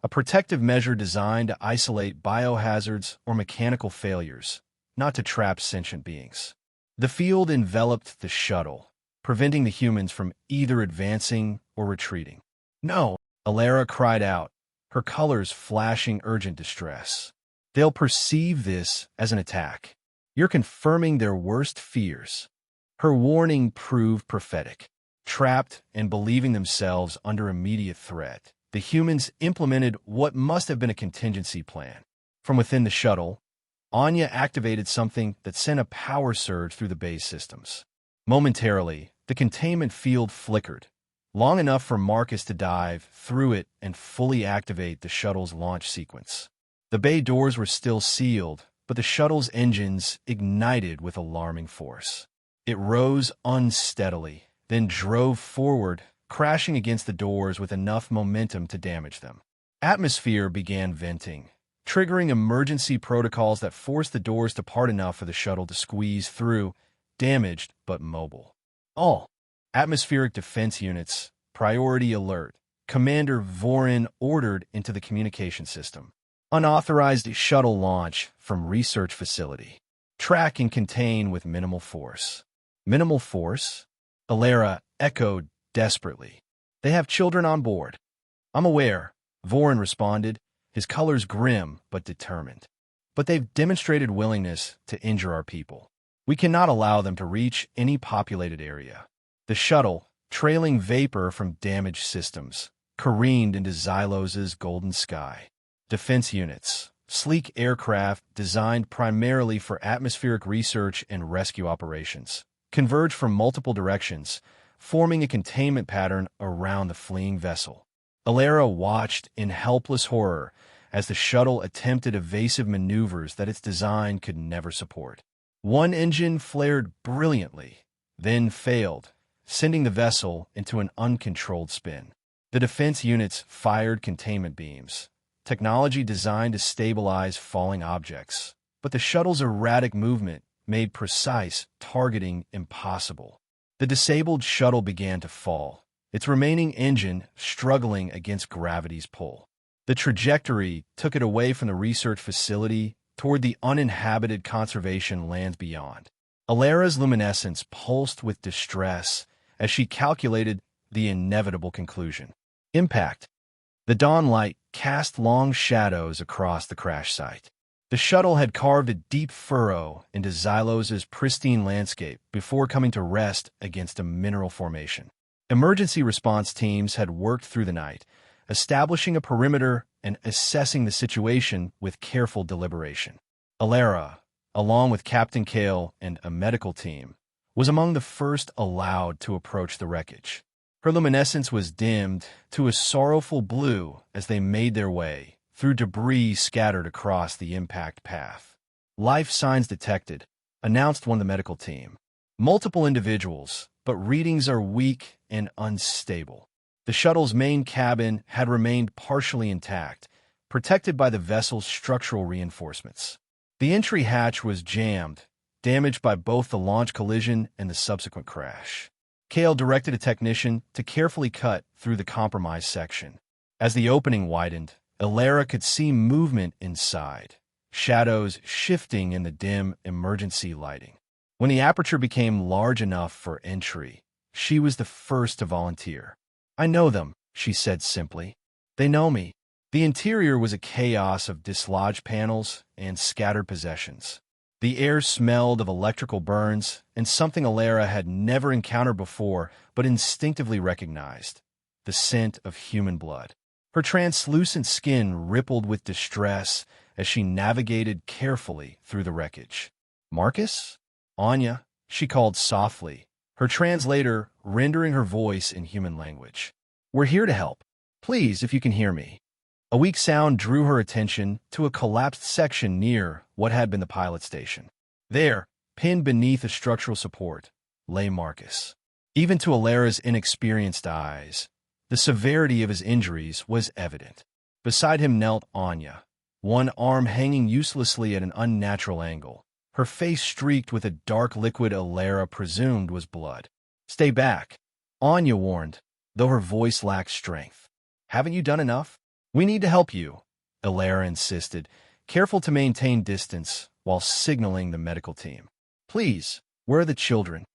[SPEAKER 1] a protective measure designed to isolate biohazards or mechanical failures, not to trap sentient beings. The field enveloped the shuttle, preventing the humans from either advancing or retreating. "No!" Alara cried out, her colors flashing urgent distress. "They'll perceive this as an attack. You're confirming their worst fears." Her warning proved prophetic. Trapped and believing themselves under immediate threat, the humans implemented what must have been a contingency plan. From within the shuttle, Anya activated something that sent a power surge through the base systems. Momentarily, the containment field flickered, long enough for Marcus to dive through it and fully activate the shuttle's launch sequence. The bay doors were still sealed, but the shuttle's engines ignited with alarming force. It rose unsteadily, then drove forward, crashing against the doors with enough momentum to damage them. Atmosphere began venting, triggering emergency protocols that forced the doors to part enough for the shuttle to squeeze through, damaged but mobile. "All atmospheric defense units, priority alert," Commander Vorin ordered into the communication system. "Unauthorized shuttle launch from research facility. Track and contain with minimal force." "Minimal force?" Alara echoed desperately. "They have children on board." "I'm aware," Vorin responded, his colors grim but determined. "But they've demonstrated willingness to injure our people. We cannot allow them to reach any populated area." The shuttle, trailing vapor from damaged systems, careened into Xylos' golden sky. Defense units, sleek aircraft designed primarily for atmospheric research and rescue operations, converged from multiple directions, forming a containment pattern around the fleeing vessel. Alara watched in helpless horror as the shuttle attempted evasive maneuvers that its design could never support. One engine flared brilliantly, then failed, sending the vessel into an uncontrolled spin. The defense units fired containment beams, technology designed to stabilize falling objects, but the shuttle's erratic movement made precise targeting impossible. The disabled shuttle began to fall, its remaining engine struggling against gravity's pull. The trajectory took it away from the research facility toward the uninhabited conservation lands beyond. Alara's luminescence pulsed with distress as she calculated the inevitable conclusion. Impact. The dawn light cast long shadows across the crash site. The shuttle had carved a deep furrow into Xylos's pristine landscape before coming to rest against a mineral formation. Emergency response teams had worked through the night, establishing a perimeter and assessing the situation with careful deliberation. Alara, along with Captain Kale and a medical team, was among the first allowed to approach the wreckage. Her luminescence was dimmed to a sorrowful blue as they made their way through debris scattered across the impact path. Life signs detected, announced one of the medical team. Multiple individuals, but readings are weak and unstable. The shuttle's main cabin had remained partially intact, protected by the vessel's structural reinforcements. The entry hatch was jammed, damaged by both the launch collision and the subsequent crash. Kale directed a technician to carefully cut through the compromised section. As the opening widened, Alara could see movement inside, shadows shifting in the dim emergency lighting. When the aperture became large enough for entry, she was the first to volunteer. "I know them," she said simply. "They know me." The interior was a chaos of dislodged panels and scattered possessions. The air smelled of electrical burns and something Alara had never encountered before but instinctively recognized: the scent of human blood. Her translucent skin rippled with distress as she navigated carefully through the wreckage. "Marcus?" "Anya," she called softly, her translator rendering her voice in human language. "We're here to help. Please, if you can hear me." A weak sound drew her attention to a collapsed section near what had been the pilot station. There, pinned beneath a structural support, lay Marcus. Even to Alara's inexperienced eyes, the severity of his injuries was evident. Beside him knelt Anya, one arm hanging uselessly at an unnatural angle, her face streaked with a dark liquid Alara presumed was blood. "Stay back," Anya warned, though her voice lacked strength. "Haven't you done enough? We need to help you," Alara insisted, careful to maintain distance while signaling the medical team. "Please, where are the children?"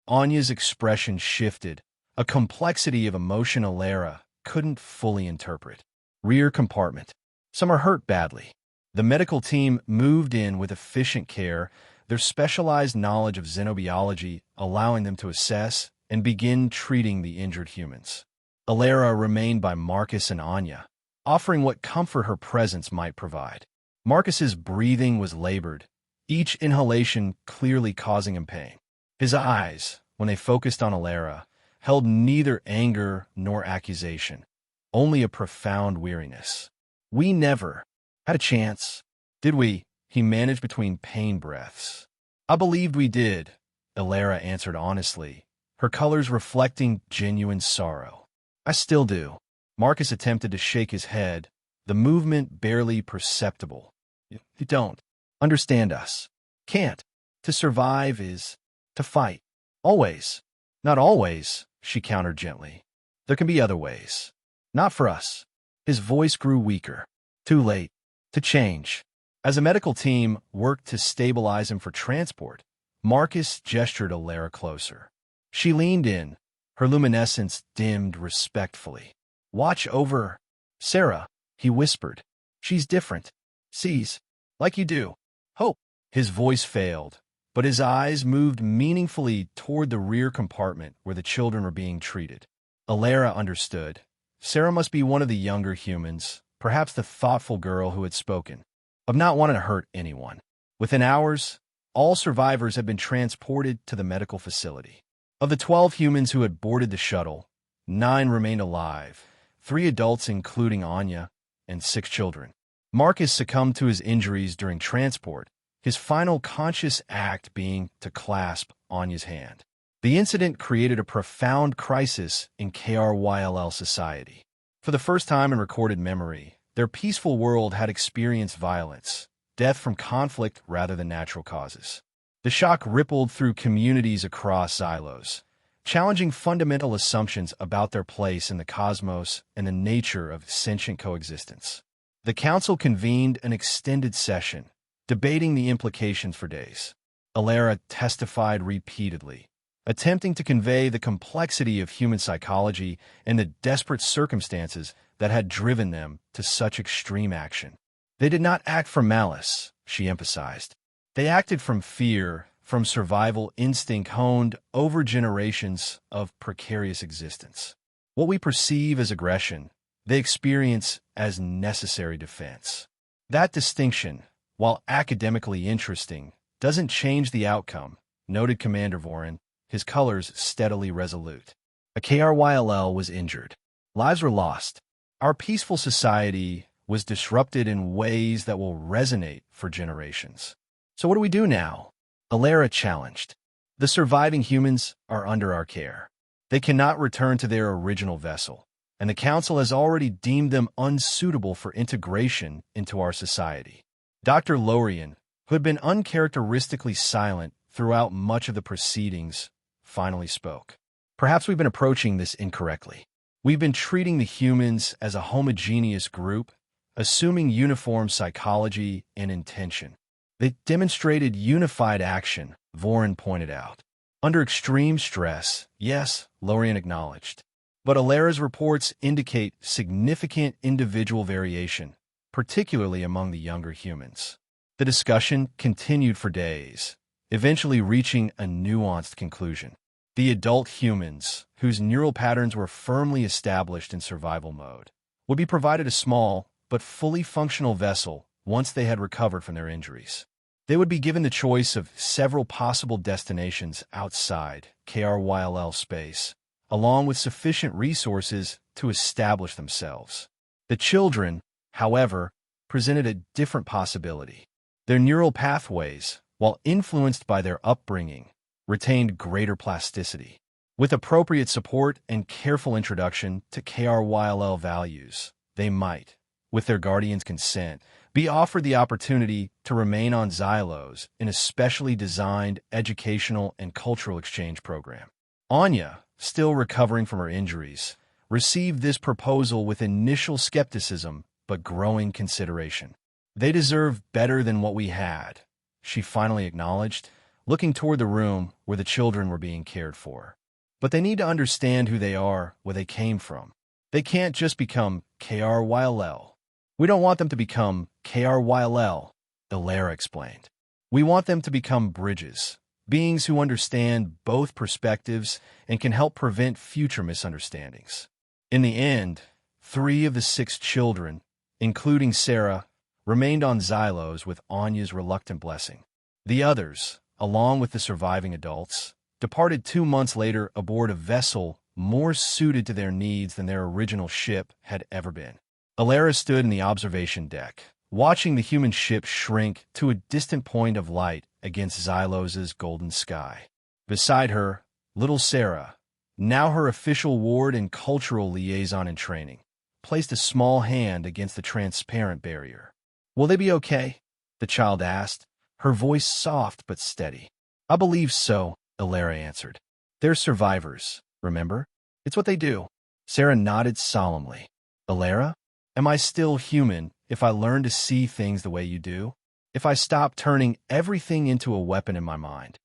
[SPEAKER 1] Anya's expression shifted, a complexity of emotion Alara couldn't fully interpret. "Rear compartment. Some are hurt badly." The medical team moved in with efficient care, their specialized knowledge of xenobiology allowing them to assess and begin treating the injured humans. Alara remained by Marcus and Anya, offering what comfort her presence might provide. Marcus's breathing was labored, each inhalation clearly causing him pain. His eyes, when they focused on Alara, held neither anger nor accusation, only a profound weariness. "We never had a chance, did we?" he managed between pain breaths. "I believed we did," Alara answered honestly, her colors reflecting genuine sorrow. "I still do." Marcus attempted to shake his head, the movement barely perceptible. "You don't understand us. Can't. To survive is to fight. Always." "Not always," she countered gently. "There can be other ways. Not for us." His voice grew weaker. "Too late to change." As a medical team worked to stabilize him for transport, Marcus gestured Alara closer. She leaned in, her luminescence dimmed respectfully. "Watch over Sarah," he whispered. "She's different. Sees, like you do. Hope." His voice failed, but his eyes moved meaningfully toward the rear compartment where the children were being treated. Alara understood. Sarah must be one of the younger humans, perhaps the thoughtful girl who had spoken, of not wanting to hurt anyone. Within hours, all survivors had been transported to the medical facility. Of the 12 humans who had boarded the shuttle, 9 remained alive, 3 adults including Anya, and 6 children. Marcus succumbed to his injuries during transport, his final conscious act being to clasp Anya's hand. The incident created a profound crisis in KRYLL society. For the first time in recorded memory, their peaceful world had experienced violence, death from conflict rather than natural causes. The shock rippled through communities across Xylos, challenging fundamental assumptions about their place in the cosmos and the nature of sentient coexistence. The council convened an extended session, debating the implications for days. Alara testified repeatedly, attempting to convey the complexity of human psychology and the desperate circumstances that had driven them to such extreme action. They did not act from malice, she emphasized. They acted from fear, from survival instinct honed over generations of precarious existence. What we perceive as aggression, they experience as necessary defense. That distinction, while academically interesting, doesn't change the outcome, noted Commander Vorin, his colors steadily resolute. A KRYLL was injured. Lives were lost. Our peaceful society was disrupted in ways that will resonate for generations. So what do we do now? Alara challenged. The surviving humans are under our care. They cannot return to their original vessel, and the Council has already deemed them unsuitable for integration into our society. Dr. Lorian, who had been uncharacteristically silent throughout much of the proceedings, finally spoke. Perhaps we've been approaching this incorrectly. We've been treating the humans as a homogeneous group, assuming uniform psychology and intention. They demonstrated unified action, Vorin pointed out. Under extreme stress, yes, Lorian acknowledged. But Alara's reports indicate significant individual variation, particularly among the younger humans. The discussion continued for days, eventually reaching a nuanced conclusion. The adult humans, whose neural patterns were firmly established in survival mode, would be provided a small but fully functional vessel once they had recovered from their injuries. They would be given the choice of several possible destinations outside KRYLL space, along with sufficient resources to establish themselves. The children, however, presented a different possibility. Their neural pathways, while influenced by their upbringing, retained greater plasticity. With appropriate support and careful introduction to KRYLL values, they might, with their guardian's consent, be offered the opportunity to remain on Xylos in a specially designed educational and cultural exchange program. Anya, still recovering from her injuries, received this proposal with initial skepticism but growing consideration. They deserve better than what we had, she finally acknowledged, looking toward the room where the children were being cared for. But they need to understand who they are, where they came from. They can't just become KRYLL. We don't want them to become KRYLL, Alara explained. We want them to become bridges, beings who understand both perspectives and can help prevent future misunderstandings. In the end, 3 of the 6 children, including Sarah, remained on Xylos with Anya's reluctant blessing. The others, along with the surviving adults, departed 2 months later aboard a vessel more suited to their needs than their original ship had ever been. Alara stood in the observation deck, watching the human ship shrink to a distant point of light against Xylos's golden sky. Beside her, little Sarah, now her official ward and cultural liaison in training, placed a small hand against the transparent barrier. "Will they be okay?" the child asked, her voice soft but steady. "I believe so," Alara answered. "They're survivors, remember? It's what they do." Sarah nodded solemnly. "Alara, am I still human if I learn to see things the way you do? If I stop turning everything into a weapon in my mind?"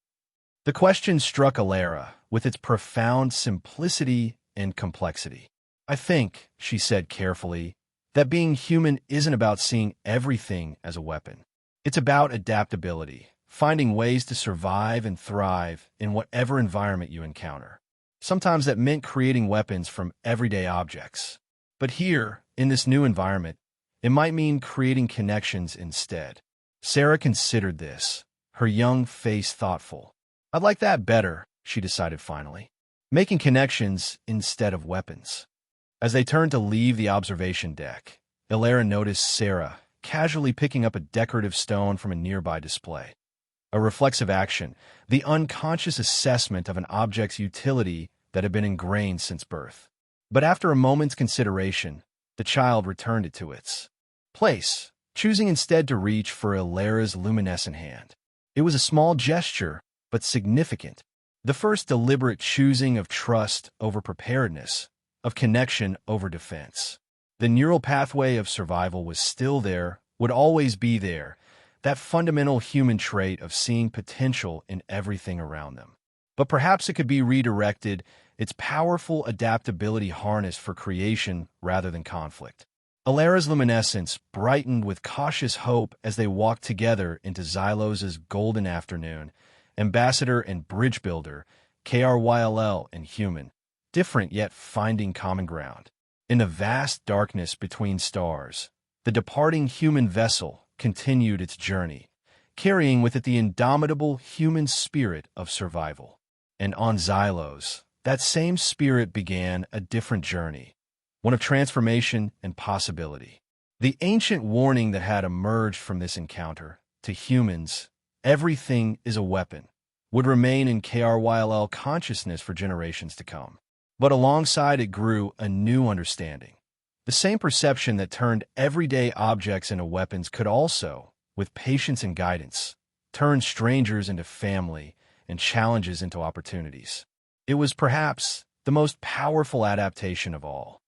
[SPEAKER 1] The question struck Alara with its profound simplicity and complexity. "I think," she said carefully, "that being human isn't about seeing everything as a weapon. It's about adaptability, finding ways to survive and thrive in whatever environment you encounter. Sometimes that meant creating weapons from everyday objects. But here, in this new environment, it might mean creating connections instead." Sarah considered this, her young face thoughtful. "I'd like that better," she decided finally. "Making connections instead of weapons." As they turned to leave the observation deck, Alara noticed Sarah casually picking up a decorative stone from a nearby display. A reflexive action, the unconscious assessment of an object's utility that had been ingrained since birth. But after a moment's consideration, the child returned it to its place, choosing instead to reach for Alara's luminescent hand. It was a small gesture, but significant. The first deliberate choosing of trust over preparedness, of connection over defense. The neural pathway of survival was still there, would always be there, that fundamental human trait of seeing potential in everything around them. But perhaps it could be redirected, its powerful adaptability harnessed for creation rather than conflict. Alara's luminescence brightened with cautious hope as they walked together into Xylos' golden afternoon, ambassador and bridge builder, KRYLL and human, different yet finding common ground. In the vast darkness between stars, the departing human vessel continued its journey, carrying with it the indomitable human spirit of survival. And on Xylos, that same spirit began a different journey, one of transformation and possibility. The ancient warning that had emerged from this encounter, to humans, everything is a weapon, would remain in KRYLL consciousness for generations to come. But alongside it grew a new understanding. The same perception that turned everyday objects into weapons could also, with patience and guidance, turn strangers into family and challenges into opportunities. It was perhaps the most powerful adaptation of all.